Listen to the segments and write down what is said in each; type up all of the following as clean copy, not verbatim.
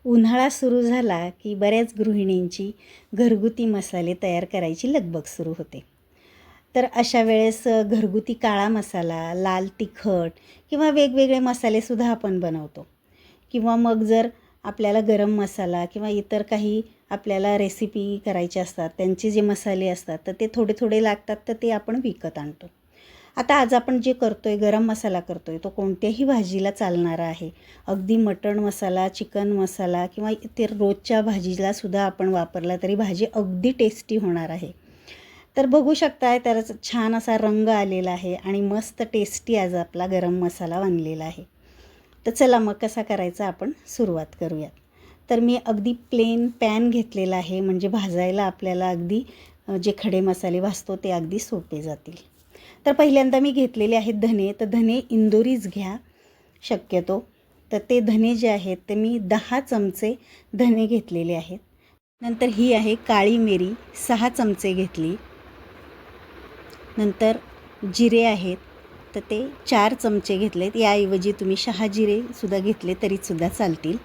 उन्हाळा सुरू झाला की बऱ्याच गृहिणींची घरगुती मसाले तयार करायची लगबग सुरू होते. तर अशा वेळेस घरगुती काळा मसाला, लाल तिखट किंवा वेगवेगळे मसालेसुद्धा आपण बनवतो. किंवा मग जर आपल्याला गरम मसाला किंवा इतर काही आपल्याला रेसिपी करायचे असतात, त्यांचे जे मसाले असतात तर ते थोडे थोडे लागतात, तर ते आपण विकत आणतो. आता आज आपण जे करतो आहे, गरम मसाला करतो आहे, तो कोणत्याही भाजीला चालणारा आहे. अगदी मटण मसाला, चिकन मसाला किंवा इतर रोजच्या भाजीलासुद्धा आपण वापरला तरी भाजी अगदी टेस्टी होणार आहे. तर बघू शकताय त्याचा छान असा रंग आलेला आहे आणि मस्त टेस्टी आज आपला गरम मसाला बनलेला आहे. तर चला मग कसा करायचा आपण सुरुवात करूयात. तर मी अगदी प्लेन पॅन घेतलेला आहे, म्हणजे भाजायला आपल्याला अगदी जे खडे मसाले भाजतो ते अगदी सोपे जातील. तर पहिल्यांदा मी घेतलेले आहेत धने. तर धने इंदोरीच घ्या शक्यतो. तर ते धने जे आहेत ते मी 10 चमचे धने घेतलेले आहेत. नंतर ही आहे काळी मिरी 6 चमचे घेतली. नंतर जिरे आहेत तर ते 4 चमचे घेतलेत. याऐवजी तुम्ही शहाजिरेसुद्धा घेतले तरीसुद्धा चालतील.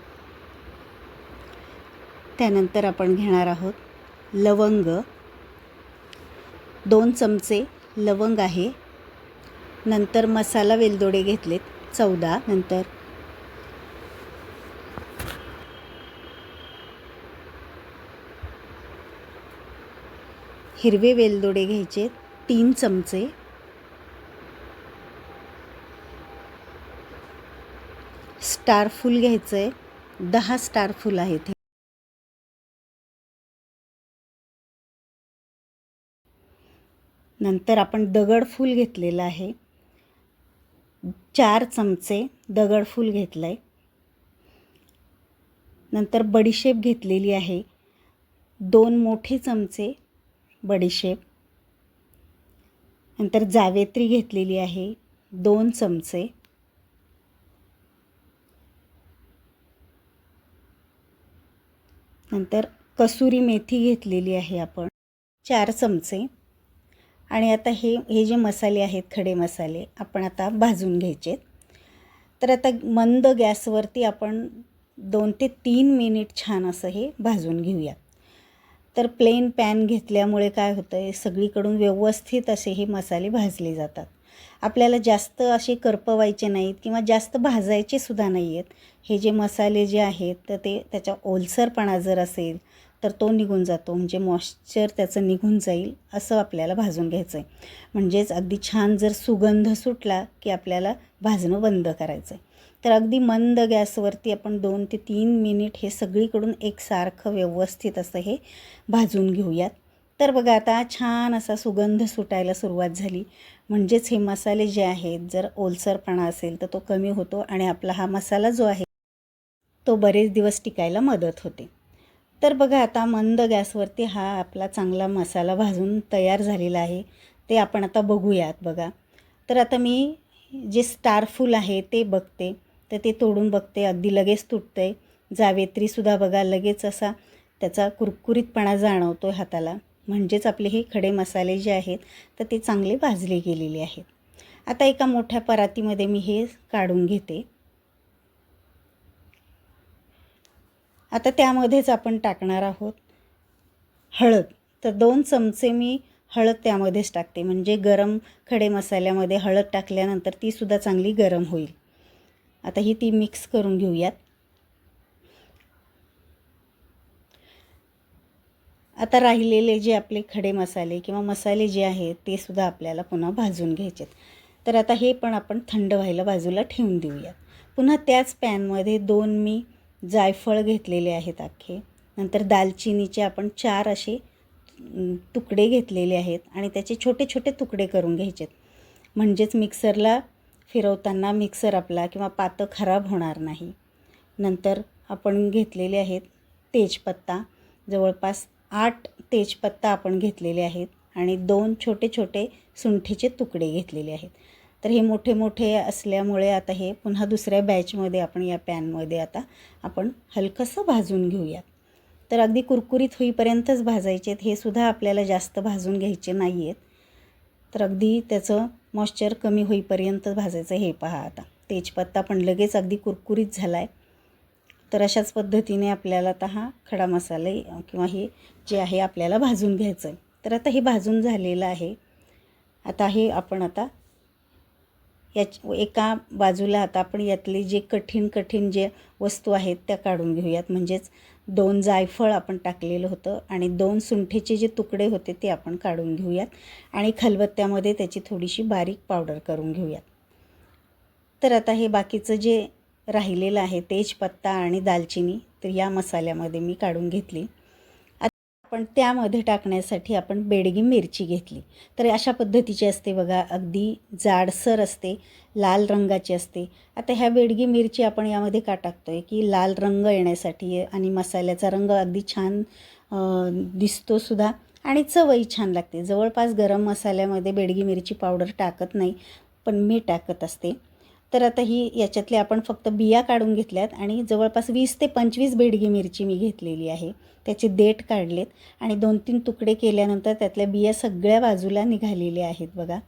त्यानंतर आपण घेणार आहोत लवंग. 2 चमचे लवंग आहे. नंतर मसाला वेलदोडे घेतलेत 14. नंतर हिरवे वेलदोडे घ्यायचे 3 चमचे. स्टार फूल घ्यायचं आहे 10 स्टार फूल आहेत हे. नंतर आपण दगडफूल घेतलेलं आहे 4 चमचे दगडफूल घेतलं आहे. नंतर बडीशेप घेतलेली आहे 2 मोठे चमचे बडीशेप. नंतर जावेत्री घेतलेली आहे 2 चमचे. नंतर कसुरी मेथी घेतलेली आहे आपण 4 चमचे. आणि आता हे जे मसाले आहेत खडे मसाले आपण आता भाजून घ्यायचे. तर आता मंद गॅसवरती आपण 2 ते 3 मिनिट छान असं हे भाजून घेऊया. तर प्लेन पॅन घेतल्यामुळे काय होतं आहे, सगळीकडून व्यवस्थित असे हे मसाले भाजले जातात. आपल्याला जास्त असे करपवायचे नाहीत किंवा जास्त भाजायचे सुद्धा नाही आहेत. हे जे मसाले जे आहेत तर ते त्याचा ओलसरपणा जर असेल तर तो निघून जातो, म्हणजे मॉइश्चर त्याचं निघून जाईल असं आपल्याला भाजून घ्यायचं आहे. म्हणजेच अगदी छान जर सुगंध सुटला की आपल्याला भाजणं बंद करायचं आहे. तर अगदी मंद गॅसवरती आपण 2 ते 3 मिनिट हे सगळीकडून एकसारखं व्यवस्थित असं हे भाजून घेऊयात. तर बघा आता छान असा सुगंध सुटायला सुरुवात झाली. म्हणजेच हे मसाले जे आहेत जर ओलसरपणा असेल तर तो कमी होतो आणि आपला हा मसाला जो आहे तो बरेच दिवस टिकायला मदत होते. तर बघा आता मंद गॅसवरती हा आपला चांगला मसाला भाजून तयार झालेला आहे. ते आपण आता बघूयात बघा. तर आता मी जे स्टार फूल आहे ते बघते, तर ते तोडून बघते. अगदी लगेच तुटतं आहे. जावेत्रीसुद्धा बघा लगेच असा त्याचा कुरकुरीतपणा जाणवतो आहे हाताला. म्हणजेच आपले हे खडे मसाले जे आहेत तर ते चांगले भाजले गेलेले आहेत. आता एका मोठ्या परातीमध्ये मी हे काढून घेते. आता त्यामध्येच आपण टाकणार आहोत हळद. तर 2 चमचे मी हळद त्यामध्येच टाकते, म्हणजे गरम खडे मसाल्यामध्ये हळद टाकल्यानंतर तीसुद्धा चांगली गरम होईल. आता ती मिक्स करून घेऊयात. आता राहिलेले जे आपले खडे मसाले किंवा मसाले जे आहेत ते सुद्धा आपल्याला पुन्हा भाजून घ्यायचे. तर आता हे पण आपण थंड व्हायला बाजूला ठेवून देऊयात. पुन्हा त्याच पॅनमध्ये 2 मी जायफळ घेतलेले आहेत अख्खे. नंतर दालचिनीचे आपण 4 असे तुकडे घेतलेले आहेत आणि त्याचे छोटे छोटे तुकडे करून घ्यायचे. म्हणजेच मिक्सरला फिरवताना मिक्सर आपला किंवा पातं खराब होणार नाही. नंतर आपण घेतलेले आहेत तेजपत्ता. जवळपास 8 तेजपत्ता आपण घेतलेले आहेत आणि 2 छोटे छोटे सुंठीचे तुकडे घेतलेले आहेत. तर हे मोठे मोठे असल्यामुळे आता हे पुन्हा दुसऱ्या बॅचमध्ये आपण या पॅनमध्ये आता आपण हलकंसं भाजून घेऊयात. तर अगदी कुरकुरीत होईपर्यंतच भाजायचे आहेत. हे सुद्धा आपल्याला जास्त भाजून घ्यायचे नाही आहेत. तर अगदी त्याचं मॉइश्चर कमी होईपर्यंत भाजायचं. हे पहा आता तेजपत्ता पण लगेच अगदी कुरकुरीत झाला आहे. तर अशाच पद्धतीने आपल्याला आता हा खडा मसाला किंवा हे जे आहे आपल्याला भाजून घ्यायचं आहे. तर आता हे भाजून झालेलं आहे. आता हे आपण आता एका बाजूला आता आपण यातले जे कठीण जे वस्तू आहेत त्या काढून घेऊयात. म्हणजेच 2 जायफळ आपण टाकलेलं होतं आणि 2 सुंठेचे जे तुकडे होते ते आपण काढून घेऊयात आणि खलबत्त्यामध्ये त्याची थोडीशी बारीक पावडर करून घेऊयात. तर आता हे बाकीचं जे राहिलेलं आहे तेजपत्ता आणि दालचिनी तर या मसाल्यामध्ये मी काढून घेतली. पण त्यामध्ये टाकण्यासाठी आपण बेडगी मिरची घेतली. तर अशा पद्धतीची असते बघा, अगदी जाडसर असते, लाल रंगाची असते. आता ह्या बेडगी मिरची आपण यामध्ये का टाकतो आहे की लाल रंग येण्यासाठी आणि मसाल्याचा रंग अगदी छान दिसतो सुद्धा आणि चवही छान लागते. जवळपास गरम मसाल्यामध्ये बेडगी मिरची पावडर टाकत नाही, पण मी टाकत असते. तर आता याच्यातले आपण फक्त बिया काढून घेतल्यात आणि जवळपास 20 ते 25 बेडगी मिरची मी घेतलेली आहे. त्याचे देठ काढलेत आणि 2-3 तुकडे केल्यानंतर त्यातल्या बिया सगळ्या बाजूला निघालेल्या आहेत बघा.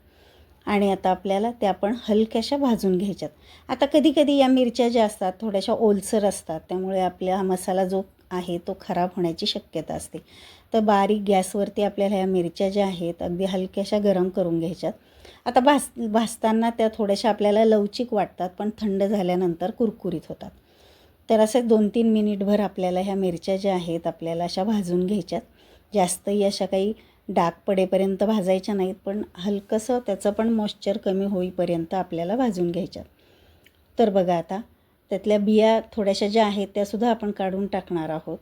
आणि आता आपल्याला त्या आपण हलक्याशा भाजून घ्यायच्यात. आता कधी या मिरच्या ज्या असतात थोड्याशा ओलसर असतात, त्यामुळे आपला हा मसाला जो आहे तो खराब होण्याची शक्यता असते. तर बारीक गॅसवरती आपल्याला ह्या मिरच्या ज्या आहेत अगदी हलक्याशा गरम करून घ्यायच्यात. आता भाजताना त्या थोड्याशा आपल्याला लवचिक वाटतात, पण थंड झाल्यानंतर कुरकुरीत होतात. तर असे 2-3 मिनिटभर आपल्याला ह्या मिरच्या ज्या आहेत आपल्याला अशा भाजून घ्यायच्यात. जास्तही अशा काही डाग पडेपर्यंत भाजायच्या नाहीत, पण हलकंसं त्याचं पण मॉइश्चर कमी होईपर्यंत आपल्याला भाजून घ्यायच्यात. तर बघा आता त्यातल्या बिया थोड्याशा ज्या आहेत त्यासुद्धा आपण काढून टाकणार आहोत.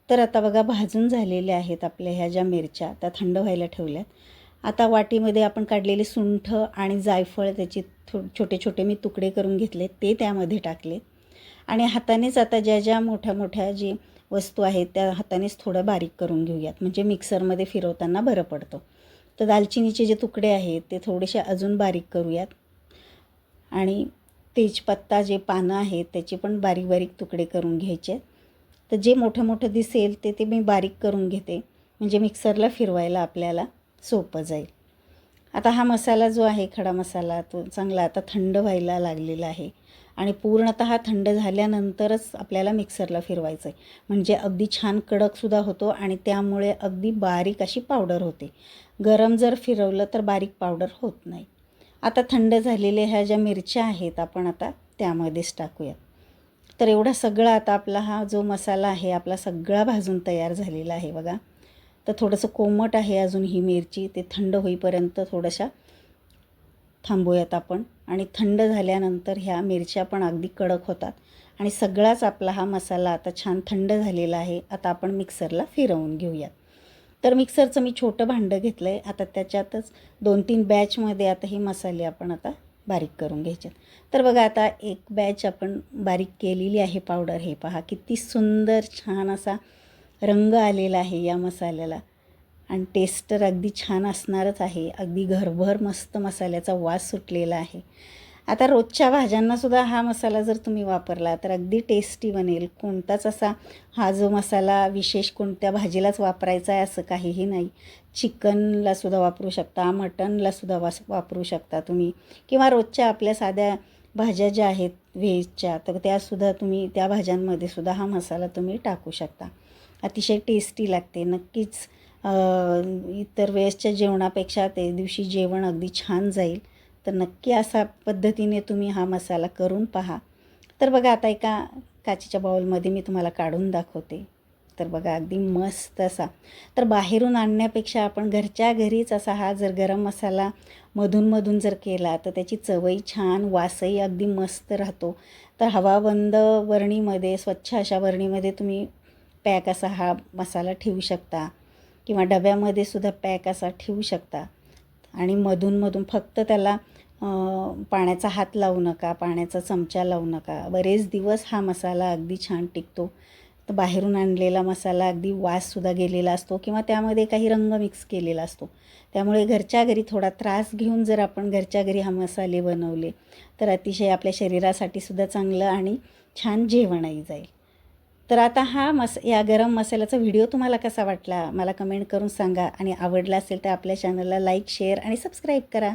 तर आता बघा भाजून झालेल्या आहेत आपल्या ह्या ज्या मिरच्या त्या थंड व्हायला ठेवल्यात. आता वाटीमध्ये आपण काढलेले सुंठ आणि जायफळ त्याचे छोटे छोटे मी तुकडे करून घेतले, ते त्यामध्ये टाकले आणि हातानेच आता ज्या मोठ्या जी वस्तू आहेत त्या हातानेच थोडं बारीक करून घेऊयात, म्हणजे मिक्सरमध्ये फिरवताना बरं पडतं. तर दालचिनीचे जे तुकडे आहेत ते थोडेसे अजून बारीक करूयात आणि तेजपत्ता जे पानं आहेत त्याचे पण बारीक बारीक तुकडे करून घ्यायचे. तर जे मोठं दिसेल ते मी बारीक करून घेते, म्हणजे मिक्सरला फिरवायला आपल्याला सोपं जाईल. आता हा मसाला जो आहे खडा मसाला तो चांगला आता थंड व्हायला लागलेला आहे आणि पूर्णतः थंड झाल्यानंतरच आपल्याला मिक्सरला फिरवायचं आहे, म्हणजे अगदी छान कडकसुद्धा होतो आणि त्यामुळे अगदी बारीक अशी पावडर होते. गरम जर फिरवलं तर बारीक पावडर होत नाही. आता थंड झालेल्या ह्या ज्या मिरच्या आहेत आपण आता त्यामध्येच टाकूयात. तर एवढा सगळा आता आपला हा जो मसाला आहे आपला सगळा भाजून तयार झालेला आहे बघा. तर थोडंसं कोमट आहे अजून ही मिरची, ते थंड होईपर्यंत थोड्याशा थांबूयात आपण आणि थंड झाल्यानंतर ह्या मिरच्या पण अगदी कडक होतात आणि सगळाच आपला हा मसाला आता छान थंड झालेला आहे. आता आपण मिक्सरला फिरवून घेऊयात. तर मिक्सरचं मी छोटं भांडं घेतलं आहे. आता त्याच्यातच 2-3 बॅचमध्ये आता ही मसाले आपण आता बारीक करून घ्यायचे. तर बघा आता एक बॅच आपण बारीक केलेली आहे पावडर. हे पहा किती सुंदर छान असा रंग आलेला आहे या मसाल्याला आणि टेस्ट तर अगदी छान असणारच आहे. अगदी घरभर मस्त मसाल्याचा वास सुटलेला आहे. आता रोजच्या भाज्यांनासुद्धा हा मसाला जर तुम्ही वापरला तर अगदी टेस्टी बनेल. कोणताच असा हा जो मसाला विशेष कोणत्या भाजीलाच वापरायचा आहे असं काहीही नाही. चिकनलासुद्धा वापरू शकता, मटनलासुद्धा वापरू शकता तुम्ही, किंवा रोजच्या आपल्या साध्या भाज्या ज्या आहेत व्हेजच्या तर त्यासुद्धा तुम्ही त्या भाज्यांमध्ये सुद्धा हा मसाला तुम्ही टाकू शकता. अतिशय टेस्टी लागते. नक्कीच इतर वेळेसच्या जेवणापेक्षा ते दिवशी जेवण अगदी छान जाईल. तर नक्की अशा पद्धतीने तुम्ही हा मसाला करून पहा. तर बघा आता एका काचेच्या बाउलमध्ये मी तुम्हाला काढून दाखवते. तर बघा अगदी मस्त असा, तर बाहेरून आणण्यापेक्षा आपण घरच्या घरीच असा हा जर गरम मसाला मधून जर केला तर त्याची चवही छान, वासही अगदी मस्त राहतो. तर हवाबंद बरणीमध्ये, स्वच्छ अशा बरणीमध्ये तुम्ही पॅक असा हा मसाला ठेवू शकता किंवा डब्यामध्ये सुद्धा पॅक असा ठेवू शकता आणि मधून फक्त त्याला पाण्याचा हात लावू नका, पाण्याचा चमचा लावू नका. बरेच दिवस हा मसाला अगदी छान टिकतो. तर बाहेरून आणलेला मसाला अगदी वाससुद्धा गेलेला असतो किंवा त्यामध्ये काही रंग मिक्स केलेला असतो. त्यामुळे घरच्या घरी थोडा त्रास घेऊन जर आपण घरच्या घरी हा मसाले बनवले तर अतिशय आपल्या शरीरासाठी सुद्धा चांगलं आणि छान जेवणही जाईल. तर आता या गरम मसाल्याचा व्हिडिओ तुम्हाला कसा वाटला मला कमेंट करून सांगा आणि आवडला असेल तर आपल्या चॅनलला लाईक, शेअर आणि सबस्क्राईब करा.